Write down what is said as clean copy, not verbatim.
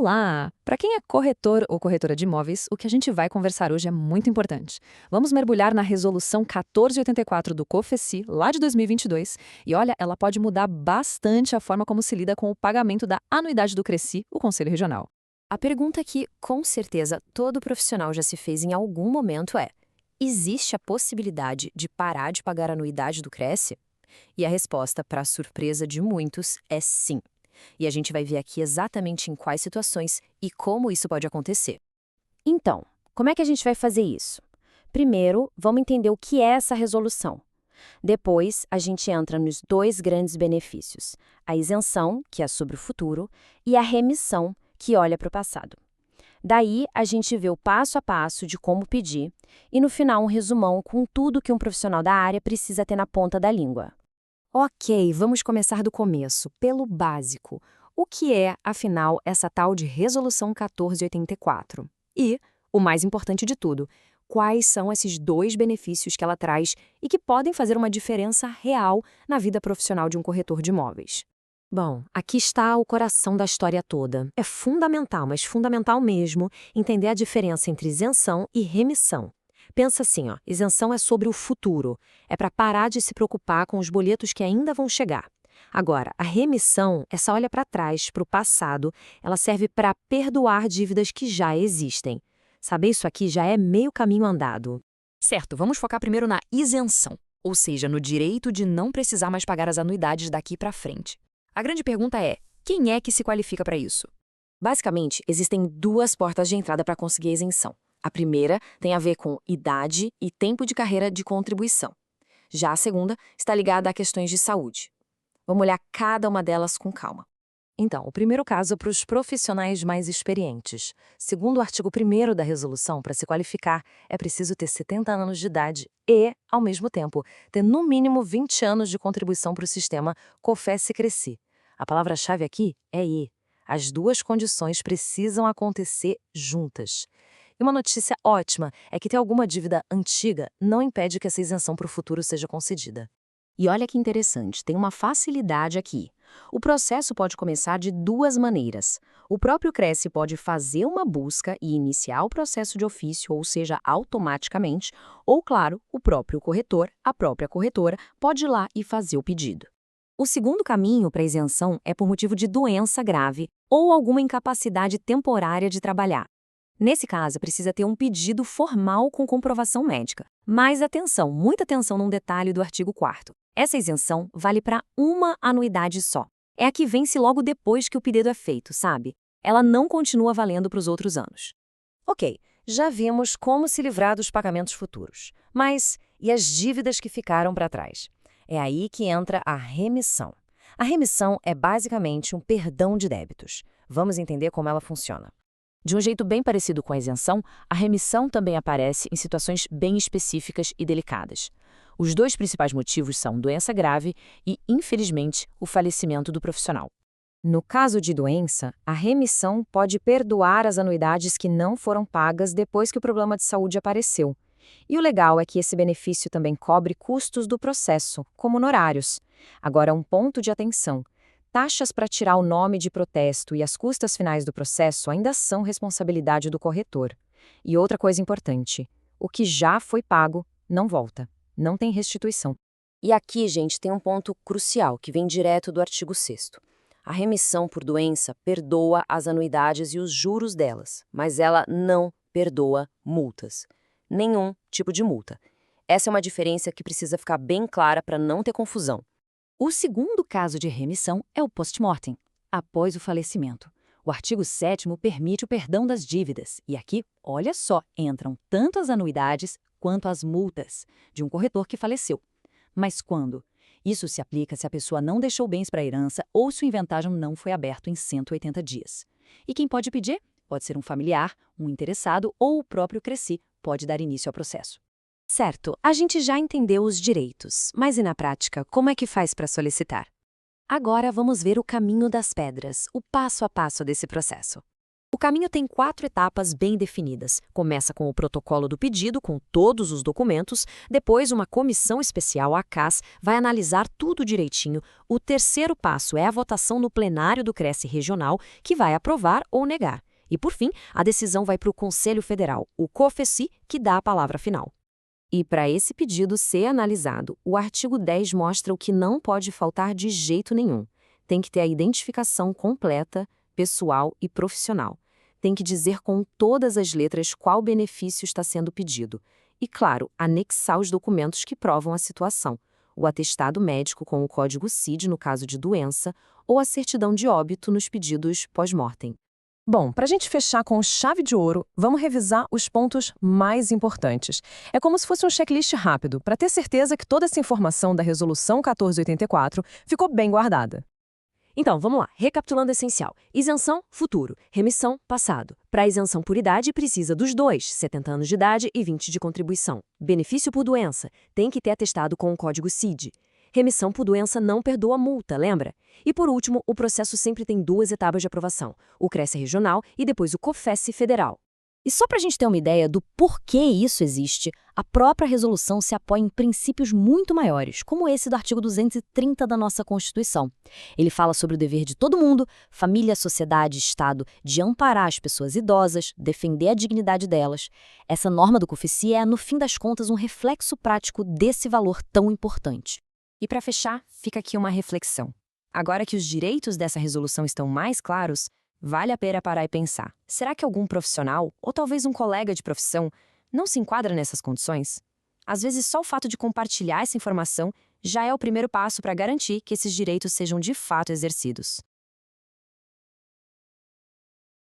Olá! Para quem é corretor ou corretora de imóveis, o que a gente vai conversar hoje é muito importante. Vamos mergulhar na Resolução 1484 do COFECI, lá de 2022, e olha, ela pode mudar bastante a forma como se lida com o pagamento da anuidade do Cresci, o Conselho Regional. A pergunta que, com certeza, todo profissional já se fez em algum momento é: existe a possibilidade de parar de pagar a anuidade do Cresce? E a resposta, para surpresa de muitos, é sim. E a gente vai ver aqui exatamente em quais situações e como isso pode acontecer. Então, como é que a gente vai fazer isso? Primeiro, vamos entender o que é essa resolução. Depois, a gente entra nos dois grandes benefícios: a isenção, que é sobre o futuro, e a remissão, que olha para o passado. Daí, a gente vê o passo a passo de como pedir e, no final, um resumão com tudo que um profissional da área precisa ter na ponta da língua. Ok, vamos começar do começo, pelo básico. O que é, afinal, essa tal de Resolução 1484? E, o mais importante de tudo, quais são esses dois benefícios que ela traz e que podem fazer uma diferença real na vida profissional de um corretor de imóveis? Bom, aqui está o coração da história toda. É fundamental, mas fundamental mesmo, entender a diferença entre isenção e remissão. Pensa assim, ó, isenção é sobre o futuro, é para parar de se preocupar com os boletos que ainda vão chegar. Agora, a remissão, essa olha para trás, para o passado, ela serve para perdoar dívidas que já existem. Saber isso aqui já é meio caminho andado. Certo, vamos focar primeiro na isenção, ou seja, no direito de não precisar mais pagar as anuidades daqui para frente. A grande pergunta é: quem é que se qualifica para isso? Basicamente, existem duas portas de entrada para conseguir a isenção. A primeira tem a ver com idade e tempo de carreira de contribuição. Já a segunda está ligada a questões de saúde. Vamos olhar cada uma delas com calma. Então, o primeiro caso é para os profissionais mais experientes. Segundo o artigo 1º da resolução, para se qualificar, é preciso ter 70 anos de idade e, ao mesmo tempo, ter no mínimo 20 anos de contribuição para o sistema COFECI-Cresci. A palavra-chave aqui é E. As duas condições precisam acontecer juntas. E uma notícia ótima é que ter alguma dívida antiga não impede que essa isenção para o futuro seja concedida. E olha que interessante, tem uma facilidade aqui. O processo pode começar de duas maneiras. O próprio Cresce pode fazer uma busca e iniciar o processo de ofício, ou seja, automaticamente, ou, claro, o próprio corretor, a própria corretora, pode ir lá e fazer o pedido. O segundo caminho para a isenção é por motivo de doença grave ou alguma incapacidade temporária de trabalhar. Nesse caso, precisa ter um pedido formal com comprovação médica. Mas atenção, muita atenção num detalhe do artigo 4º. Essa isenção vale para uma anuidade só. É a que vence logo depois que o pedido é feito, sabe? Ela não continua valendo para os outros anos. Ok, já vimos como se livrar dos pagamentos futuros. Mas e as dívidas que ficaram para trás? É aí que entra a remissão. A remissão é basicamente um perdão de débitos. Vamos entender como ela funciona. De um jeito bem parecido com a isenção, a remissão também aparece em situações bem específicas e delicadas. Os dois principais motivos são doença grave e, infelizmente, o falecimento do profissional. No caso de doença, a remissão pode perdoar as anuidades que não foram pagas depois que o problema de saúde apareceu. E o legal é que esse benefício também cobre custos do processo, como honorários. Agora, um ponto de atenção. Taxas para tirar o nome de protesto e as custas finais do processo ainda são responsabilidade do corretor. E outra coisa importante, o que já foi pago não volta, não tem restituição. E aqui, gente, tem um ponto crucial que vem direto do artigo 6º. A remissão por doença perdoa as anuidades e os juros delas, mas ela não perdoa multas. Nenhum tipo de multa. Essa é uma diferença que precisa ficar bem clara para não ter confusão. O segundo caso de remissão é o post-mortem, após o falecimento. O artigo 7º permite o perdão das dívidas. E aqui, olha só, entram tanto as anuidades quanto as multas de um corretor que faleceu. Mas quando? Isso se aplica se a pessoa não deixou bens para a herança ou se o inventário não foi aberto em 180 dias. E quem pode pedir? Pode ser um familiar, um interessado ou o próprio Cresci pode dar início ao processo. Certo, a gente já entendeu os direitos, mas e na prática, como é que faz para solicitar? Agora vamos ver o caminho das pedras, o passo a passo desse processo. O O caminho tem 4 etapas bem definidas. Começa com o protocolo do pedido, com todos os documentos. Depois, uma comissão especial, a CAS, vai analisar tudo direitinho. O terceiro passo é a votação no plenário do Cresce Regional, que vai aprovar ou negar. E, por fim, a decisão vai para o Conselho Federal, o COFECI, que dá a palavra final. E para esse pedido ser analisado, o artigo 10 mostra o que não pode faltar de jeito nenhum. Tem que ter a identificação completa, pessoal e profissional. Tem que dizer com todas as letras qual benefício está sendo pedido. E, claro, anexar os documentos que provam a situação. O atestado médico com o código CID no caso de doença ou a certidão de óbito nos pedidos pós-mortem. Bom, para a gente fechar com chave de ouro, vamos revisar os pontos mais importantes. É como se fosse um checklist rápido, para ter certeza que toda essa informação da Resolução 1484 ficou bem guardada. Então, vamos lá. Recapitulando o essencial. Isenção, futuro. Remissão, passado. Para isenção por idade, precisa dos dois, 70 anos de idade e 20 de contribuição. Benefício por doença. Tem que ter atestado com o código CID. Remissão por doença não perdoa multa, lembra? E por último, o processo sempre tem 2 etapas de aprovação. O Cresce Regional e depois o COFECE Federal. E só para a gente ter uma ideia do porquê isso existe, a própria resolução se apoia em princípios muito maiores, como esse do artigo 230 da nossa Constituição. Ele fala sobre o dever de todo mundo, família, sociedade, Estado, de amparar as pessoas idosas, defender a dignidade delas. Essa norma do COFECI é, no fim das contas, um reflexo prático desse valor tão importante. E para fechar, fica aqui uma reflexão. Agora que os direitos dessa resolução estão mais claros, vale a pena parar e pensar. Será que algum profissional, ou talvez um colega de profissão, não se enquadra nessas condições? Às vezes, só o fato de compartilhar essa informação já é o primeiro passo para garantir que esses direitos sejam de fato exercidos.